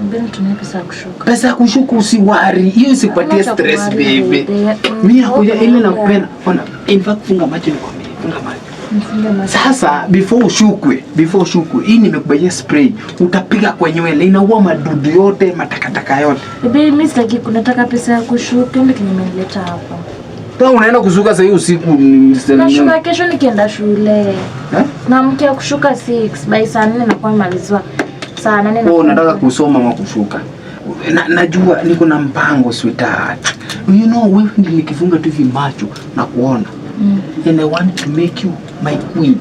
Mbona tuna pesa kushuka? Pesa kushuka usiwari. Hiyo isikupatie stress baby. Mimi nakuja ile nakupenda. Ona, in fact funga macho nikwambie. Funga macho. Sasa before ushukwe, hii nimekubaia spray. Utapiga kwa nywele inaua madudu yote, matakataka yote. Baby mimi sitaki kunataka pesa ya kushuka ndio kimenileta hapa. Sasa unaenda kushuka sasa usiku nashuka kesho nikienda shule. Na mkia kushuka 6 by saa 4 nakuwa malizwa. Saa 8 na unataka kusoma ama kushuka? Najua niko na mpango sweetheart. You know wewe ndio nikifunga tu hivi macho na kuona. And I want to make you my queen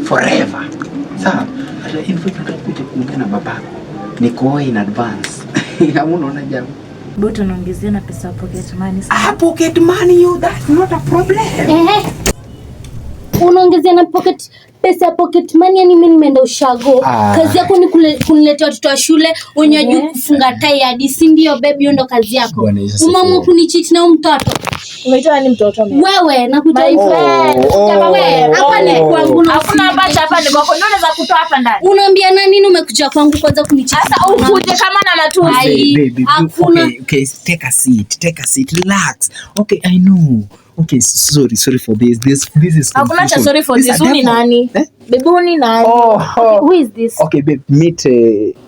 forever. Sawa? Hata in fact nitakuja kuongea na babako. Niko in advance. Kama unaona jambo. Buto naongezea na pesa pocket money. Pocket money you that's not a problem. Unaongezea na pesa ya pocket money yani mimi nimeenda ushago. Kazi yako ni kuniletea watoto wa shule wenye juu kufunga tai hadi si ndio baby ndo kazi yako. Umeamua kunicheat na mtoto. Umeitoa ni mtoto mimi. Wewe nakuja kama wewe. Hapa ni kwangu na hakuna bacha hapa ni kwako. Unaweza kutoa hapa ndani. Unaambia nani umekuja kwangu kwanza kunicheat? Sasa ukuje kama na matusi. Hakuna. Okay, take a seat. Relax. Okay, I know. Okay, sorry for this. This is hakuna cha sorry for this. Uni nani? Baby uni nani? Who is this? Okay, babe, meet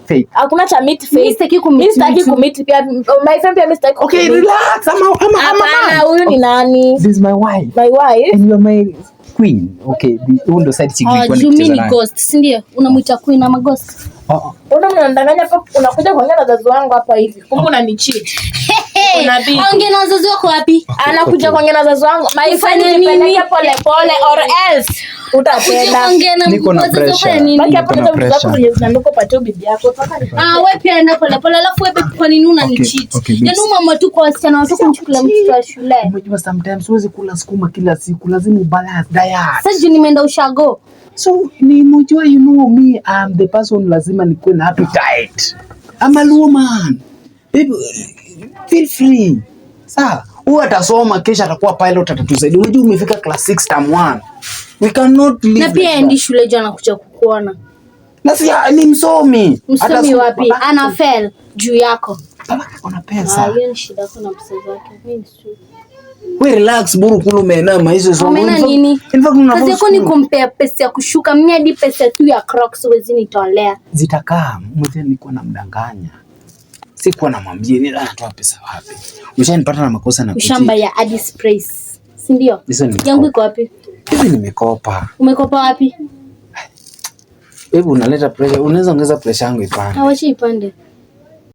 Faith. Hakuna cha meet Faith. Mistake kummeet pia my friend pia mistake. Okay, relax. Ama huyu ni nani? This is my wife. My wife? And you are my queen. Okay, ndo side chick nilikuwa nikicheza naye. Ghost, si ndio? Unamuita queen ama ghost? Unamdanganya hapa unakuja kuongea na wazazi wangu hapa hivi. Kumbe unanicheat. Ongea na wazazi wako wapi? Anakuja kuongea na wazazi wangu. My friend nipeleke pole or else utapenda. Niko na pressure. Baki hapo na vitu zako kwenye zinandiko pato bibi yako. Wewe pia enda pole alafu wewe kwa nini unanicheat? Yaani mama tu kwa wasichana watu kumchukulia mtoto wa shule. Unajua sometimes huwezi kula sukuma kila siku, lazima ubalance diet. Sasa nimeenda ushago. So ni mjua you know me, I'm the person lazima nikuwe na appetite. I'm a woman. Baby, feel free. Sawa, huyu atasoma kesho atakuwa pilot atatusaidia. Unajua umefika class 6 term 1. We cannot live. Na pia endi shule jana kuja kukuona. Na si ni msomi. Msomi wapi? Ana fail juu yako. Baba ana pesa. Hiyo ni shida kuna pesa zake. Mimi sio. We relax buru kulu menama hizo zongo. Umeona nini? Kazi yako ni compare pesa ya kushuka mimi hadi pesa tu ya Crocs wezi nitolea. Zitakaa mzee nilikuwa namdanganya. Sikuwa namwambia ni anatoa pesa wapi. Umeshanipata na makosa na shamba ya Addis Price. Si ndio? Yangu iko wapi? Hivi nimekopa. Umekopa wapi? Hebu unaleta pressure. Unaweza ongeza pressure yangu ipande. Awache ipande.